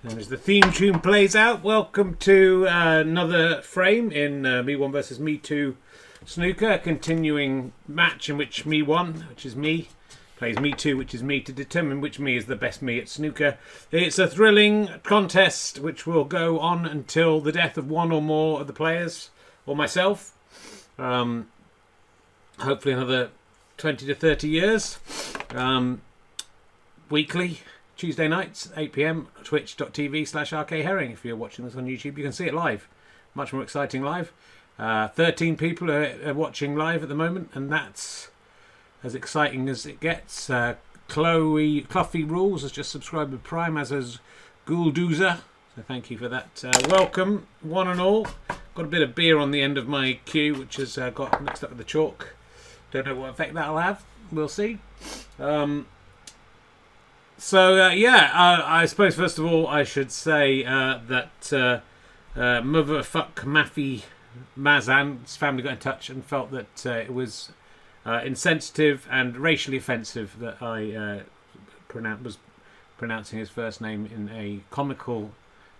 And as the theme tune plays out, welcome to another frame in Me1 versus Me2 Snooker, a continuing match in which Me1, which is me, plays Me2, which is me, to determine which me is the best me at snooker. It's a thrilling contest which will go on until the death of one or more of the players, or myself. Hopefully another 20 to 30 years. Weekly. Tuesday nights, 8 p.m, twitch.tv/rkherring. If you're watching this on YouTube, you can see it live. Much more exciting live. 13 people are watching live at the moment, and that's as exciting as it gets. Cluffy Rules has just subscribed with Prime, as has Ghoul-Doozer. So thank you for that. Welcome, one and all. Got a bit of beer on the end of my cue, which has got mixed up with the chalk. Don't know what effect that'll have. We'll see. I suppose first of all I should say that motherfuck Mafi Mazan's family got in touch and felt that it was insensitive and racially offensive that I was pronouncing his first name in a comical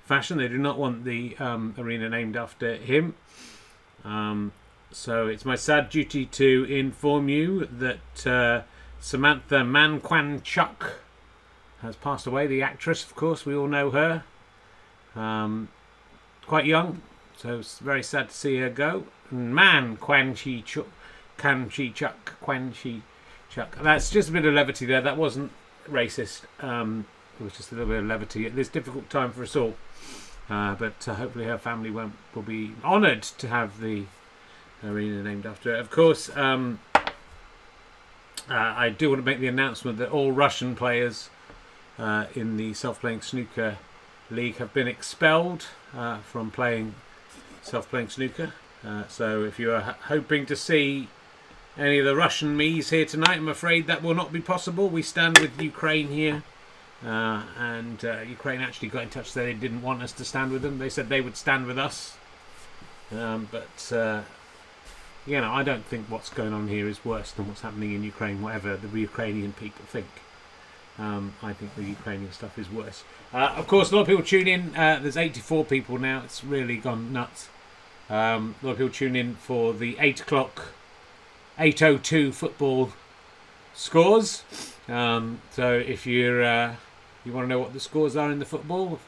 fashion. They do not want the arena named after him. So it's my sad duty to inform you that Samantha Manquan-Chuck has passed away. The actress, of course, we all know her. Quite young, so it's very sad to see her go. Man, Quan Chi Chuck, That's just a bit of levity there. That wasn't racist. It was just a little bit of levity at this difficult time for us all. But hopefully her family will be honoured to have the arena named after her. Of course, I do want to make the announcement that all Russian players in the self-playing snooker league have been expelled from playing self-playing snooker. So if you are hoping to see any of the Russian me's here tonight, I'm afraid that will not be possible. We stand with Ukraine here, and Ukraine actually got in touch, said they didn't want us to stand with them. They said they would stand with us, but I don't think what's going on here is worse than what's happening in Ukraine, whatever the Ukrainian people think. I think the Ukrainian stuff is worse. Of course, a lot of people tune in. There's 84 people now. It's really gone nuts. A lot of people tune in for the 8 o'clock, 8:02 football scores. So if you want to know what the scores are in the football,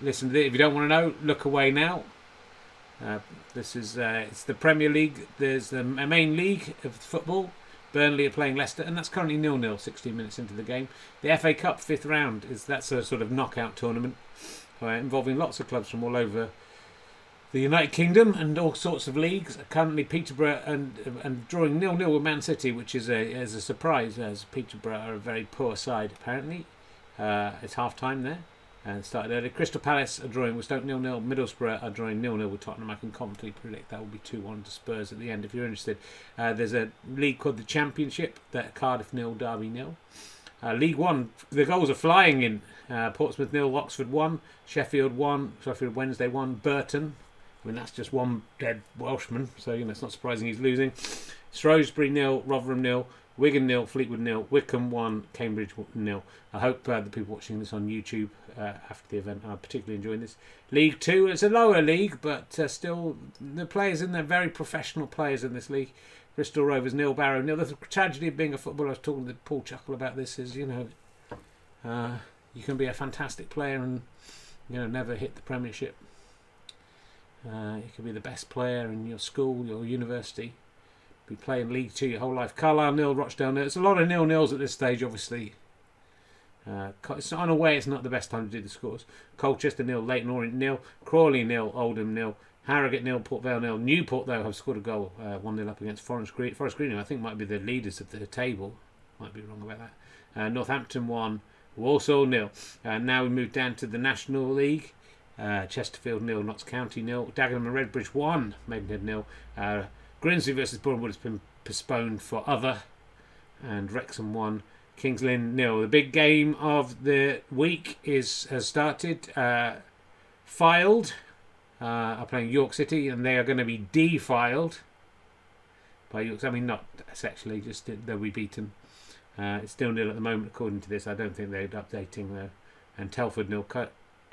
listen to it. If you don't want to know, look away now. This is it's the Premier League. There's the main league of football. Burnley are playing Leicester, and that's currently 0-0, 16 minutes into the game. The FA Cup 5th round, that's a sort of knockout tournament involving lots of clubs from all over the United Kingdom and all sorts of leagues. Currently Peterborough and drawing 0-0 with Man City, which is a surprise, as Peterborough are a very poor side apparently. It's half time there. And started early. Crystal Palace are drawing with Stoke 0-0. Middlesbrough are drawing 0-0 with Tottenham. I can confidently predict that will be 2-1 to Spurs at the end if you're interested. There's a league called the Championship, that Cardiff 0, Derby 0. League 1, the goals are flying in. Portsmouth 0, Oxford 1, Sheffield 1, Sheffield Wednesday 1, Burton. I mean, that's just one dead Welshman, so it's not surprising he's losing. Shrewsbury 0, Rotherham 0, Wigan 0, Fleetwood 0, Wycombe 1, Cambridge 0. I hope the people watching this on YouTube after the event are particularly enjoying this. League 2, it's a lower league, but still the players in there, very professional players in this league. Bristol Rovers 0, Barrow 0. The tragedy of being a footballer, I was talking to Paul Chuckle about this, is you can be a fantastic player and never hit the Premiership. You can be the best player in your school, your university. Be playing League 2 your whole life. Carlisle 0, Rochdale 0. It's a lot of 0-0s at this stage, obviously. It's on a way, it's not the best time to do the scores. Colchester 0, Leyton Orient 0, Crawley 0, Oldham 0, Harrogate 0, Port Vale 0. Newport, though, have scored a goal, 1-0 up against Forest Green. Forest Green, I think, might be the leaders of the table. Might be wrong about that. Northampton 1, Walsall 0. Now we move down to the National League. Chesterfield 0, Notts County 0, Dagenham and Redbridge 1, Maidenhead 0. Grimsby versus Bournemouth has been postponed for other, and Wrexham 1, Kings Lynn 0. The big game of the week has started. Fylde are playing York City, and they are going to be defiled by York. I mean, not sexually, just they'll be beaten. It's still 0 at the moment, according to this. I don't think they're updating though. And Telford 0,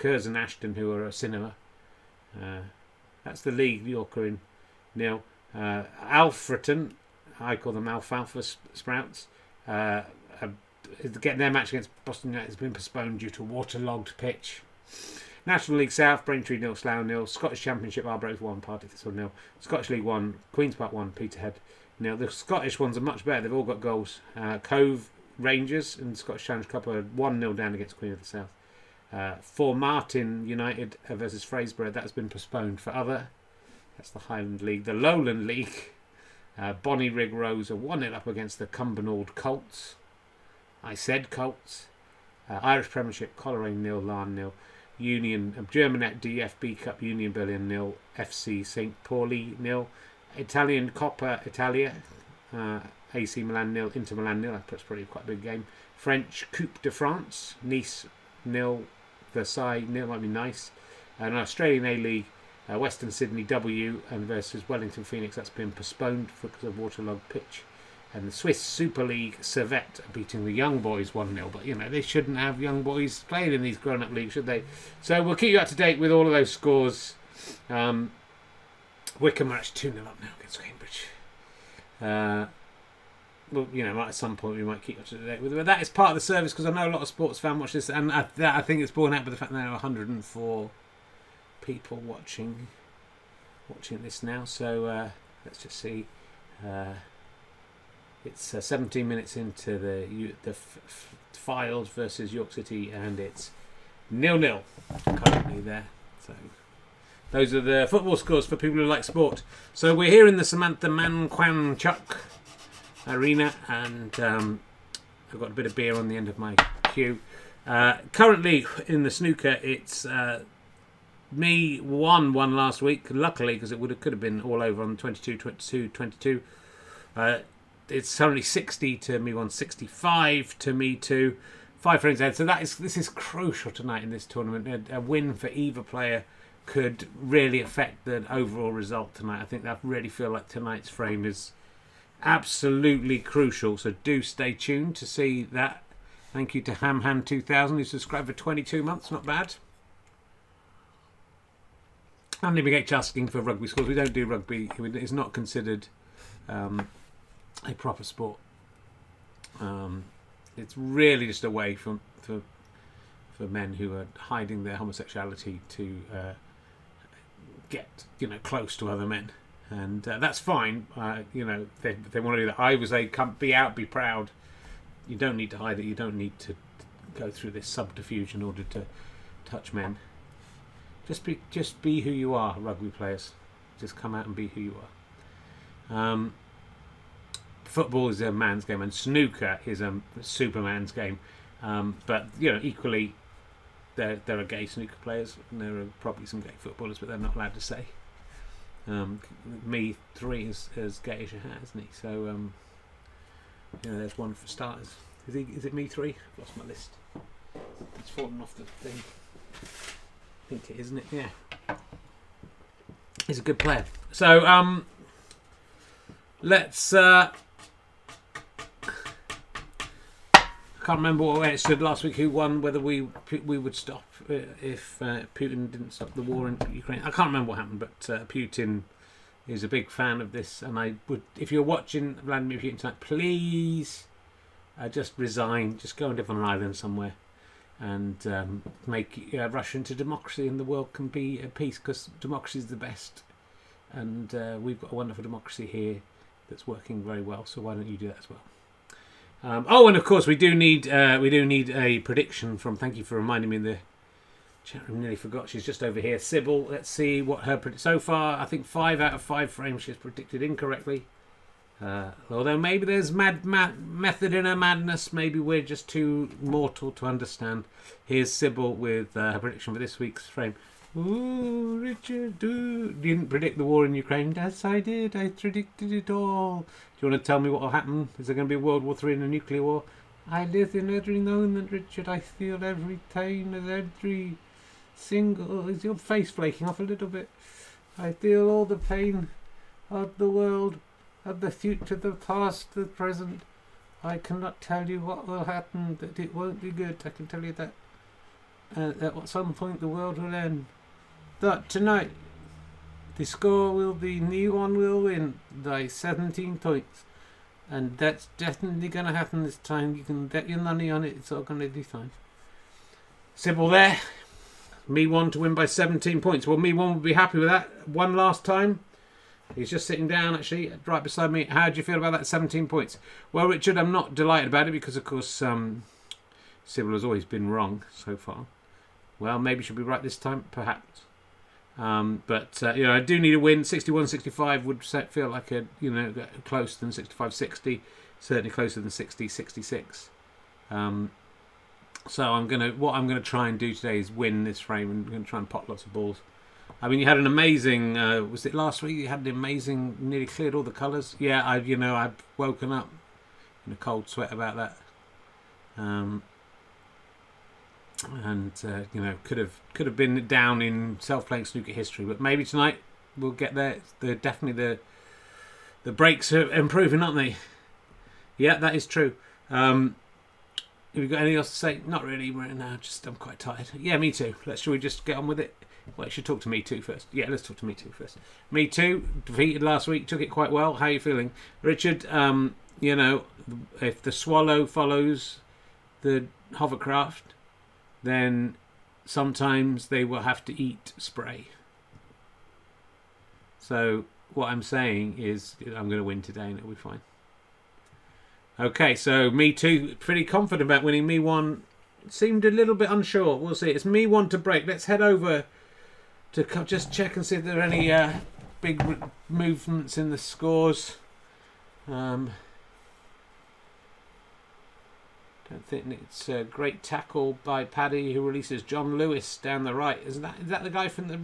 Curzon Ashton, who are a cinema. That's the league. York are in nil. Alfreton, I call them Alfalfa Sprouts, getting their match against Boston United has been postponed due to a waterlogged pitch. National League South, Braintree 0, Slough 0. Scottish Championship, Arbroath 1, Partick Thistle 0. Scottish League 1, Queen's Park 1, Peterhead 0. The Scottish ones are much better. They've all got goals. Cove Rangers in the Scottish Challenge Cup are 1-0 down against Queen of the South. For Martin United versus Fraserburgh, that has been postponed for other. That's the Highland League. The Lowland League, Bonnyrigg Rose are 1-0 up against the Cumbernauld Colts. I said Colts. Irish Premiership, Coleraine 0, Larne 0. Union Germanet DFB Cup, Union Berlin 0, FC St Pauli 0. Italian Coppa Italia, AC Milan 0, Inter Milan 0. That's probably quite a big game. French Coupe de France, Nice 0, Versailles 0. Might be nice. An Australian A League, Western Sydney W and versus Wellington Phoenix. That's been postponed because of waterlogged pitch. And the Swiss Super League, Servette are beating the Young Boys 1-0. But, they shouldn't have young boys playing in these grown-up leagues, should they? So we'll keep you up to date with all of those scores. Wickham are actually 2-0 up now against Cambridge. At some point we might keep up to date with it. But that is part of the service, because I know a lot of sports fans watch this. And I think it's borne out by the fact that there are 104 people watching this now. So let's just see. It's 17 minutes into the Files versus York City, and it's 0-0 currently there. So those are the football scores for people who like sport. So we're here in the Samantha Manquanchuck Arena, and I've got a bit of beer on the end of my cue. Currently in the snooker, it's Me1 won last week, luckily, because it could have been all over on 22, 22, 22. It's only 60 to Me1, 65 to Me2, 5 frames ahead. So this is crucial tonight in this tournament. A win for either player could really affect the overall result tonight. I think I really feel like tonight's frame is absolutely crucial. So do stay tuned to see that. Thank you to HamHam2000 who subscribed for 22 months. Not bad. Andy McGH asking for rugby scores. We don't do rugby. It's not considered a proper sport. It's really just a way for men who are hiding their homosexuality to get close to other men, and that's fine. If they want to do that. I would say, come, be out, be proud. You don't need to hide it. You don't need to go through this subterfuge in order to touch men. Just be who you are, rugby players. Just come out and be who you are. Football is a man's game, and snooker is a superman's game. But equally, there are gay snooker players, and there are probably some gay footballers, but they're not allowed to say. Me3 is as gay as you have, isn't he? So there's one for starters. Is it Me3? I've lost my list. It's fallen off the thing. I think it is, isn't it? Yeah. He's a good player. So let's. I can't remember where it stood last week. Who won? Whether we would stop if Putin didn't stop the war in Ukraine. I can't remember what happened, but Putin is a big fan of this, and I would, if you're watching Vladimir Putin tonight, please just resign. Just go and live on an island somewhere, and make Russia into democracy, and the world can be at peace, because democracy is the best, and we've got a wonderful democracy here that's working very well. So why don't you do that as well? And of course we do need a prediction from. Thank you for reminding me in the chat room. Nearly forgot. She's just over here. Sybil. Let's see what her so far. I think 5 out of 5 frames she's predicted incorrectly. Although maybe there's method in her madness. Maybe we're just too mortal to understand. Here's Sybil with her prediction for this week's frame. Ooh, Richard, didn't predict the war in Ukraine. Yes, I did. I predicted it all. Do you want to tell me what will happen? Is there going to be a World War III and a nuclear war? I live in every moment, Richard. I feel every pain of every single... Is your face flaking off a little bit? I feel all the pain of the world, of the future, the past, the present. I cannot tell you what will happen, but it won't be good. I can tell you that. At some point the world will end. But tonight, the score will be Me1 will win by 17 points. And that's definitely going to happen this time. You can bet your money on it. It's all going to be fine. Sybil there. Me1 to win by 17 points. Well, Me1 will be happy with that. One last time. He's just sitting down, actually, right beside me. How do you feel about that 17 points? Well, Richard, I'm not delighted about it because, of course, Sybil has always been wrong so far. Well, maybe she'll be right this time, perhaps. But I do need a win. 61-65 would feel like closer than 65-60. Certainly closer than 60-66. So what I'm gonna try and do today is win this frame, and I'm gonna try and pot lots of balls. I mean, you had an amazing. Was it last week? You had an amazing. Nearly cleared all the colours. Yeah, I've woken up in a cold sweat about that. Could have been down in self-playing snooker history, but maybe tonight we'll get there. Definitely the breaks are improving, aren't they? Yeah, that is true. Have you got anything else to say? Not really right now. I'm quite tired. Yeah, me too. Should we just get on with it? Well, you should talk to Me2 first. Yeah, let's talk to Me2 first. Me2 defeated last week, took it quite well. How are you feeling, Richard? If the swallow follows the hovercraft, then sometimes they will have to eat spray. So what I'm saying is I'm going to win today and it'll be fine. Okay, so Me2 pretty confident about winning. Me1 seemed a little bit unsure. We'll see. It's Me1 to break. Let's head over to just check and see if there are any big movements in the scores. Don't think it's a great tackle by Paddy, who releases John Lewis down the right. Is that the guy from the? Is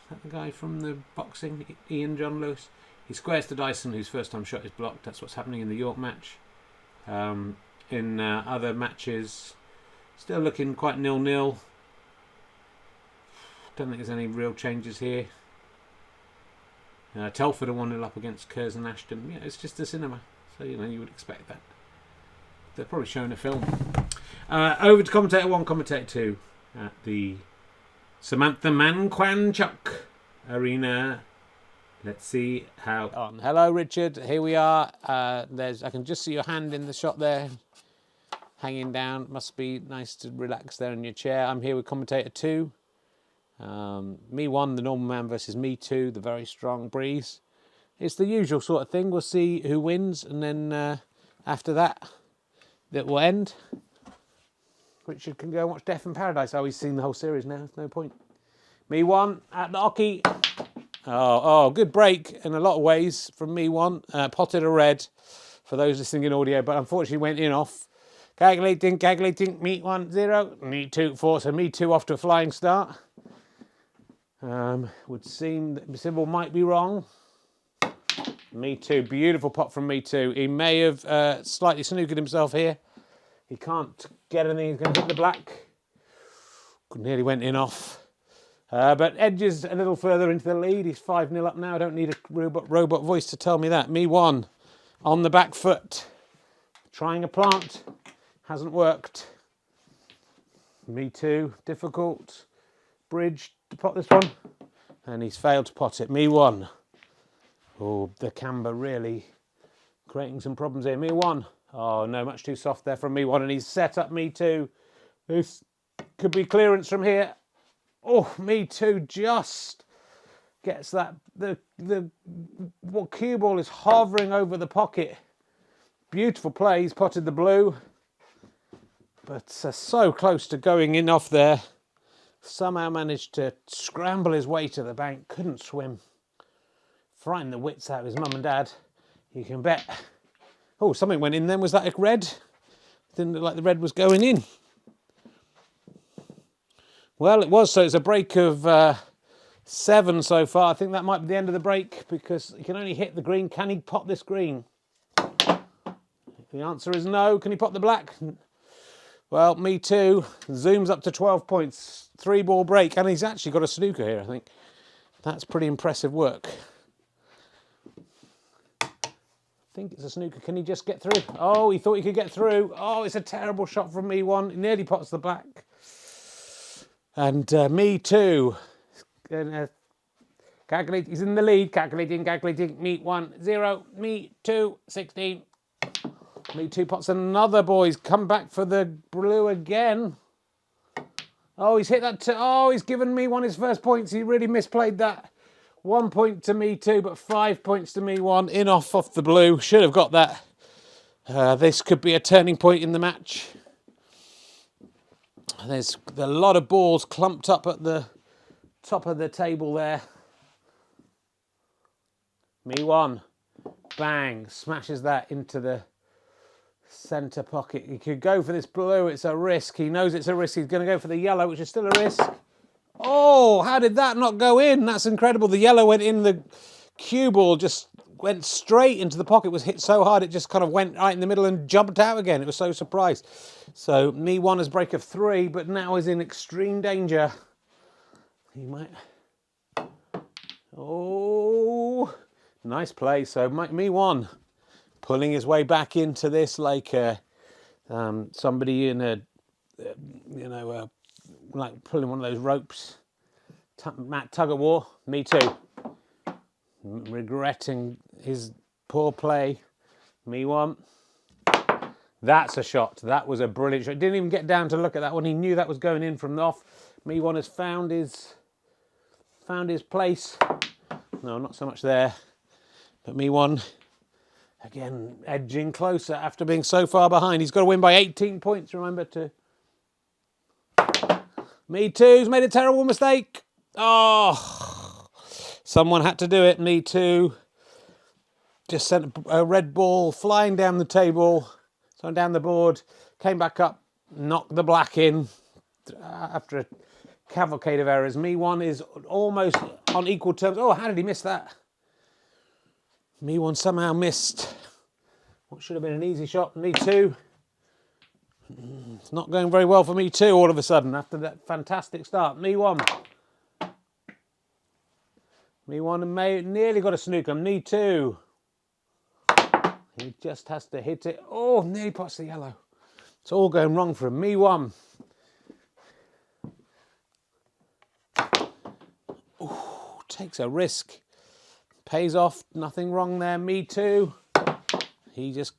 that the guy from the boxing? John Lewis. He squares to Dyson, whose first time shot is blocked. That's what's happening in the York match. In other matches, still looking quite 0-0. Don't think there's any real changes here. Telford are 1-0 up against Curzon Ashton. Yeah, it's just the cinema, so you would expect that. They're probably showing a film. Over to commentator 1, commentator 2 at the Samantha Manquanchuck Arena. Let's see how on. Hello, Richard. Here we are. I can just see your hand in the shot there, hanging down. Must be nice to relax there in your chair. I'm here with commentator 2. Me1, the normal man, versus Me2, the very strong breeze. It's the usual sort of thing. We'll see who wins, and then after that will end. Richard can go and watch Death in Paradise. Oh, he's seen the whole series now. There's no point. Me1 at the hockey. Oh, good break in a lot of ways from Me1. Potted a red for those listening in audio, but unfortunately went in off. Calculating, Me1 0, Me2 4. So Me2 off to a flying start. Would seem that Sybil might be wrong. Me2, beautiful pot from Me2. He may have slightly snookered himself here. He can't get anything. He's going to hit the black. Nearly went in off. But edges a little further into the lead. He's 5-0 up now. I don't need a robot voice to tell me that. Me1 on the back foot. Trying a plant. Hasn't worked. Me2, difficult. Bridge to pot this one. And he's failed to pot it. Me1. Oh, the camber really creating some problems here. Me1. Oh, no, much too soft there from Me1. And he's set up Me2. This could be clearance from here. Oh, Me2 just gets that. What cue ball is hovering over the pocket. Beautiful play. He's potted the blue. But so close to going in off there. Somehow managed to scramble his way to the bank. Couldn't swim. Frightened the wits out of his mum and dad. You can bet. Oh, something went in then. Was that a red? Didn't look like the red was going in. Well, it was. So it's a break of 7 so far. I think that might be the end of the break because he can only hit the green. Can he pot this green? The answer is no. Can he pot the black? Well, Me2 zooms up to 12 points. 3-ball break. And he's actually got a snooker here, I think. That's pretty impressive work. think it's a snooker. Can he just get through? Oh, he thought he could get through. Oh, it's a terrible shot from Me1. He nearly pots the black. And Me2. Calculate. He's in the lead. Calculating. Me1, 0. Me2, 16. Me2 pots another, boys. Come back for the blue again. Oh, he's hit that. Oh, he's given Me1 his first points. He really misplayed that. 1 point to Me2, but 5 points to Me1. In off the blue. Should have got that. This could be a turning point in the match. There's a lot of balls clumped up at the top of the table there. Me1, bang, smashes that into the centre pocket. He could go for this blue. It's a risk. He knows it's a risk. He's going to go for the yellow, which is still a risk. Oh, how did that not go in? That's incredible. The yellow went in. The cue ball just went straight into the pocket. It was hit so hard it just kind of went right in the middle and jumped out again. It was so surprised. So Me1 has break of 3, but now is in extreme danger. He might... Oh, nice play. So Me1 pulling his way back into this like somebody in a, like pulling one of those ropes. Tug of war. Me2. Regretting his poor play. Me1. That's a shot. That was a brilliant shot. Didn't even get down to look at that one. He knew that was going in from the off. Me1 has found his place. No, not so much there. But Me1, again, edging closer after being so far behind. He's got to win by 18 points, remember to... Me2's made a terrible mistake. Oh, someone had to do it. Me2 just sent a red ball flying down the table, so down the board, came back up, knocked the black in after a cavalcade of errors. Me1 is almost on equal terms. Oh, how did he miss that? Me1 somehow missed what should have been an easy shot. Me2. It's not going very well for Me2 all of a sudden after that fantastic start. Me1 nearly got a snooker. Me2. He just has to hit it. Oh, nearly pots the yellow. It's all going wrong for him. Me1. Ooh, takes a risk. Pays off. Nothing wrong there. Me2. He just...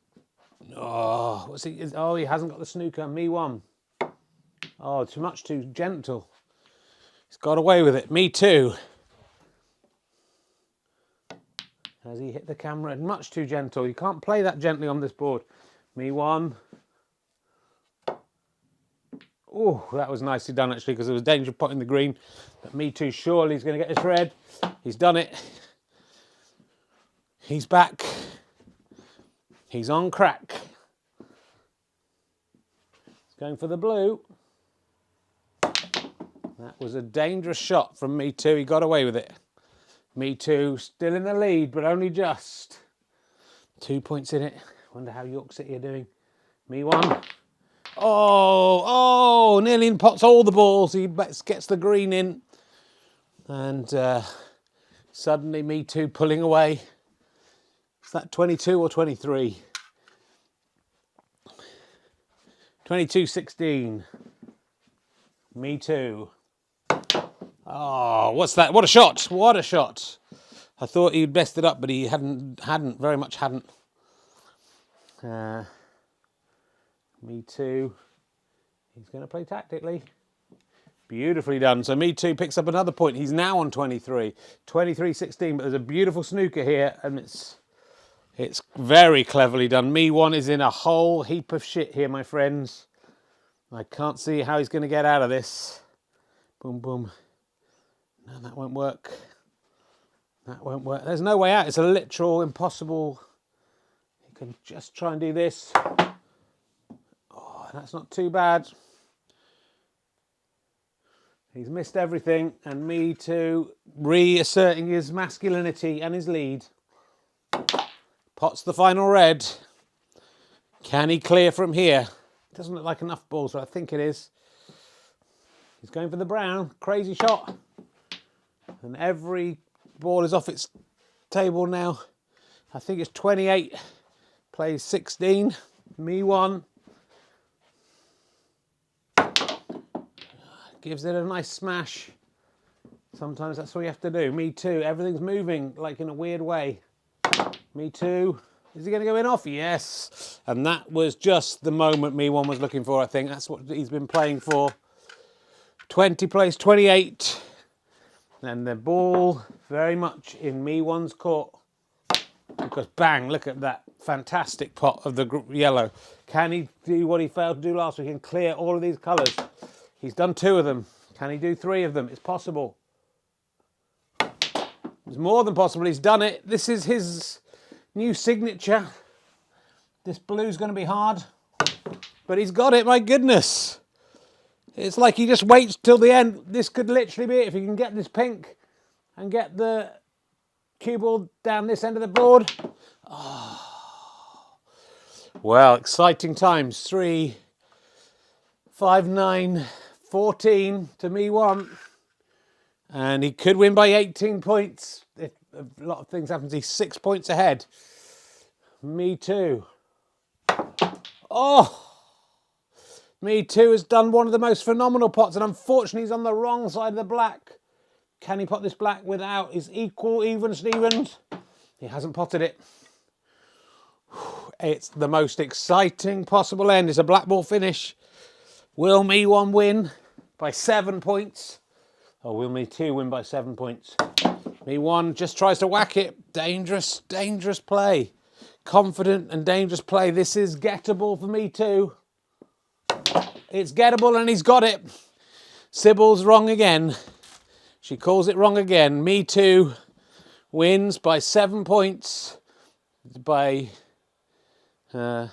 Oh, what's he? Oh, he hasn't got the snooker. Me1. Oh, too gentle. He's got away with it. Me2. Has he hit the camera? Much too gentle. You can't play that gently on this board. Me1. Oh, that was nicely done actually, because there was danger of potting the green. But Me2 surely he's going to get his red. He's done it. He's back. He's on crack. He's going for the blue. That was a dangerous shot from Me2. He got away with it. Me2 still in the lead, but only just. 2 points in it. Wonder how York City are doing. Me1. Oh, nearly in pots all the balls. He gets the green in. And suddenly Me2 pulling away. Is that 22 or 23? 22-16. Me2. Oh, what's that? What a shot! What a shot! I thought he'd messed it up, but he hadn't. Very much hadn't. Me2. He's going to play tactically. Beautifully done. So Me2 picks up another point. He's now on 23. 23-16, but there's a beautiful snooker here, and it's very cleverly done. Me1 is in a whole heap of shit here, my friends. I can't see how he's going to get out of this. Boom, boom. No, that won't work. That won't work. There's no way out. It's a literal impossible. You can just try and do this. Oh, that's not too bad. He's missed everything, and Me2 reasserting his masculinity and his lead. Pots the final red. Can he clear from here? Doesn't look like enough balls, but I think it is. He's going for the brown. Crazy shot. And every ball is off its table now. I think it's 28 plays 16. Me1 gives it a nice smash. Sometimes that's what you have to do. Me2, everything's moving like in a weird way. Me2, is he going to go in off? Yes. And that was just the moment Me1 was looking for, I think. That's what he's been playing for. 20 plays 28. And the ball very much in Me1's court. Because bang, look at that fantastic pot of the yellow. Can he do what he failed to do last week and clear all of these colours? He's done 2 of them. Can he do 3 of them? It's possible. It's more than possible. He's done it. This is his new signature. This blue's going to be hard. But he's got it, my goodness. It's like he just waits till the end. This could literally be it. If he can get this pink and get the cue ball down this end of the board. Oh. Well, exciting times. 3, 5, 9, 14 to Me1. And he could win by 18 points. If a lot of things happen, he's 6 points ahead. Me2. Oh! Me2 has done one of the most phenomenal pots, and unfortunately he's on the wrong side of the black. Can he pot this black without his equal, even Stevens? He hasn't potted it. It's the most exciting possible end. It's a black ball finish. Will Me1 win by 7 points? Or will Me2 win by 7 points? Me1 just tries to whack it. Dangerous, dangerous play. Confident and dangerous play. This is gettable for Me2. It's gettable and he's got it. Sybil's wrong again. She calls it wrong again. Me2 wins by 7 points. By, what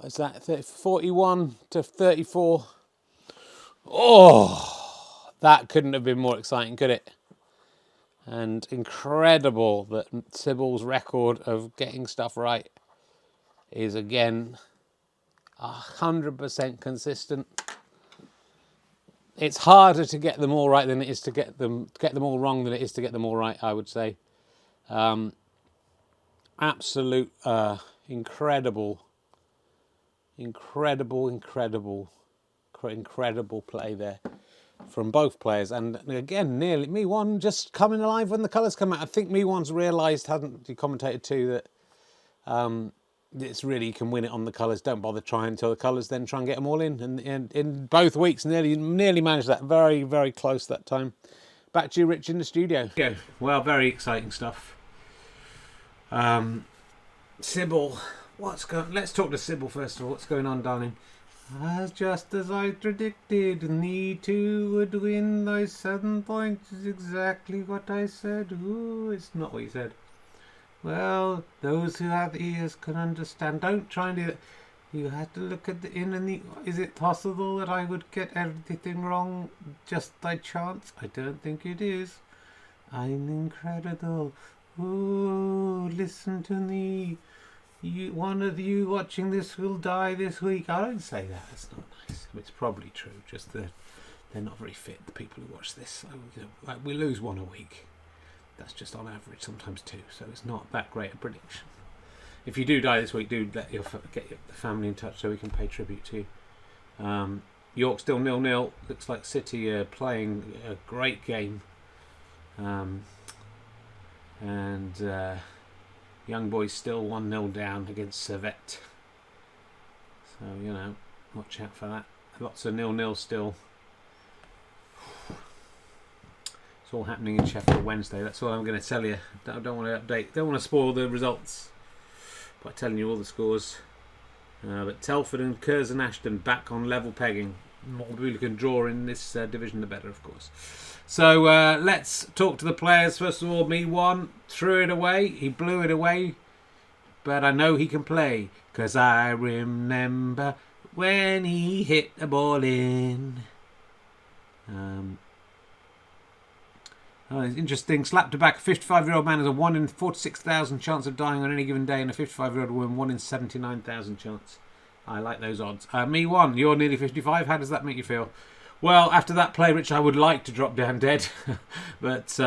is that? 41 to 34. Oh, that couldn't have been more exciting, could it? And incredible that Sybil's record of getting stuff right is again 100% consistent. It's harder to get them all right than it is to get them all wrong than it is to get them all right, I would say. Absolute incredible play there from both players. And again, nearly Me1 just coming alive when the colours come out. I think Me1's realised, hasn't he, commentated too, that it's really, you can win it on the colours. Don't bother trying until the colours, then try and get them all in. And in both weeks, nearly managed that. Very, very close that time. Back to you, Rich, in the studio. Yeah, well, very exciting stuff. Sybil, let's talk to Sybil first of all. What's going on, darling? Just as I predicted, Me2 would win by 7 points is exactly what I said. Ooh, it's not what you said. Well, those who have ears can understand. Don't try and do that. You have to look at the in and the... Is it possible that I would get everything wrong just by chance? I don't think it is. I'm incredible. Ooh, listen to me. One of you watching this will die this week. I don't say that. That's not nice. It's probably true. Just that they're not very fit, the people who watch this. Like we lose 1 a week. That's just on average, sometimes 2. So it's not that great a prediction. If you do die this week, do get the family in touch so we can pay tribute to you. York still 0-0. Looks like City are playing a great game. Young boys still 1-0 down against Servette. So, you know, watch out for that. Lots of 0-0 still. It's all happening in Sheffield Wednesday. That's all I'm going to tell you. I don't want to update. Don't want to spoil the results by telling you all the scores. But Telford and Curzon Ashton back on level pegging. The more we can draw in this division, the better, of course. So let's talk to the players. First of all, Me1 threw it away. He blew it away. But I know he can play. 'Cause I remember when he hit the ball in. It's interesting. Slapped to back. A 55-year-old man has a 1 in 46,000 chance of dying on any given day. And a 55-year-old woman, 1 in 79,000 chance. I like those odds. Me1, you're nearly 55. How does that make you feel? Well, after that play, Rich, I would like to drop down dead. But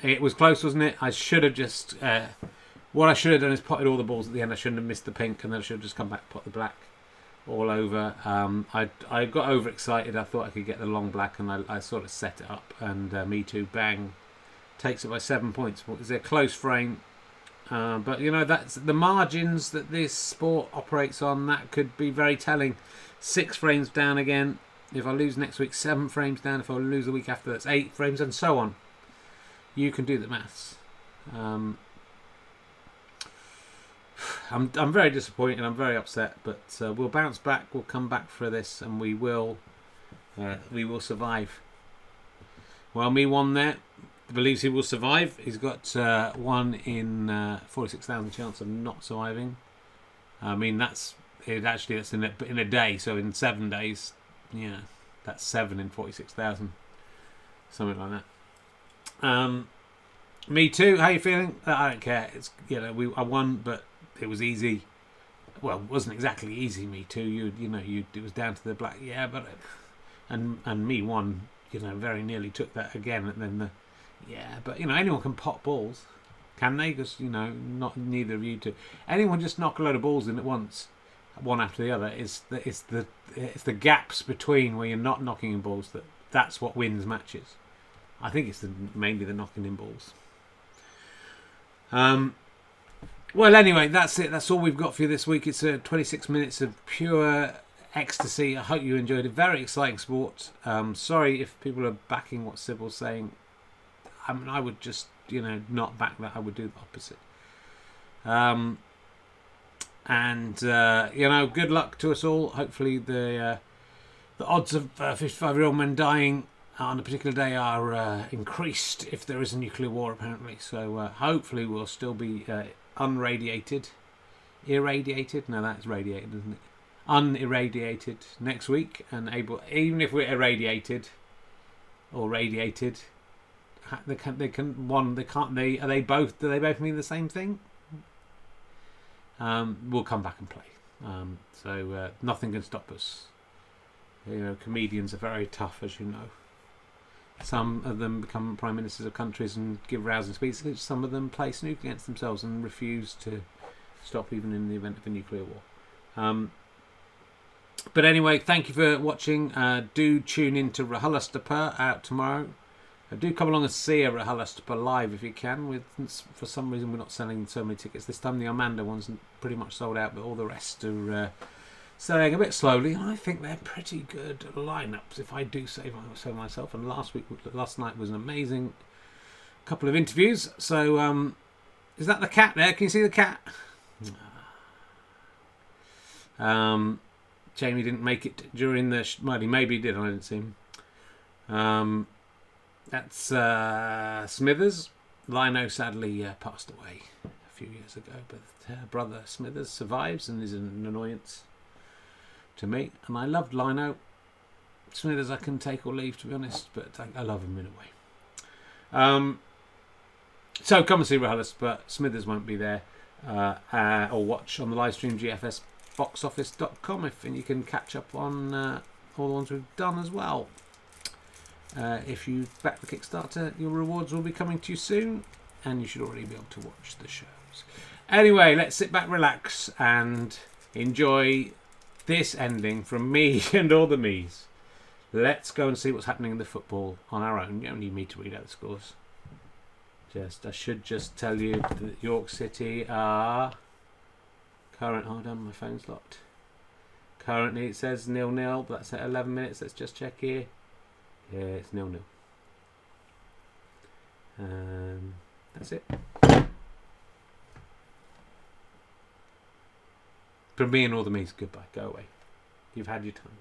it was close, wasn't it? I should have just What I should have done is potted all the balls at the end. I shouldn't have missed the pink, and then I should have just come back and pot the black all over. I got overexcited. I thought I could get the long black, and I sort of set it up, and Me2 bang takes it by 7 points. It's a close frame, but you know, that's the margins that this sport operates on. That could be very telling. 6 frames down again. If I lose next week, 7 frames down. If I lose the week after, that's 8 frames, and so on. You can do the maths. I'm very disappointed. I'm very upset, but we'll bounce back. We'll come back for this, and we will survive. Well, Me1 there believes he will survive. He's got 1 in 46,000 chance of not surviving. I mean, that's in a day. So in 7 days, yeah, that's 7 in 46,000, something like that. Me2, how you feeling? I don't care. It's, you know, I won, but it was easy. Well, it wasn't exactly easy. Me2, it was down to the black. Yeah, but and Me1, you know, very nearly took that again. And then but you know, anyone can pot balls, can they? Because you know, neither of you two. Anyone just knock a load of balls in at once, one after the other. It's the gaps between where you're not knocking in balls that's what wins matches. I think it's mainly the knocking in balls. Well, anyway, that's it. That's all we've got for you this week. It's 26 minutes of pure ecstasy. I hope you enjoyed it. Very exciting sport. Sorry if people are backing what Sybil's saying. I mean, I would just, you know, not back that. I would do the opposite. You know, good luck to us all. Hopefully the odds of 55-year-old men dying on a particular day are increased if there is a nuclear war, apparently. So hopefully we'll still be unradiated. Irradiated? No, that's radiated, isn't it? Unirradiated next week, and able, even if we're irradiated or radiated, are they both mean the same thing? We'll come back and play. So nothing can stop us. You know, comedians are very tough, as you know. Some of them become prime ministers of countries and give rousing speeches. Some of them play snooker against themselves and refuse to stop, even in the event of a nuclear war. But anyway, thank you for watching. Do tune in to RHLSTP out tomorrow. Do come along and see a RHLSTP live if you can. For some reason, we're not selling so many tickets this time. The Amanda one's pretty much sold out, but all the rest are selling a bit slowly. I think they're pretty good lineups, if I do say so myself. And last night was an amazing couple of interviews. So, is that the cat there? Can you see the cat? Jamie didn't make it during the... Well, maybe he did, I didn't see him. That's Smithers. Lino sadly passed away a few years ago, but her brother Smithers survives and is an annoyance to me. And I loved Lino. Smithers I can take or leave, to be honest, but I love him in a way. So come and see RHLSTP, but Smithers won't be there. Or watch on the live stream, gfsboxoffice.com, and you can catch up on all the ones we've done as well. If you back the Kickstarter, your rewards will be coming to you soon, and you should already be able to watch the shows. Anyway, let's sit back, relax, and enjoy this ending from me and all the me's. Let's go and see what's happening in the football on our own. You don't need me to read out the scores. I should just tell you that York City are current. Hold on, my phone's locked. Currently it says 0-0, but that's at 11 minutes. Let's just check here. Yeah, it's 0-0. That's it. From me and all the me's, goodbye. Go away. You've had your time.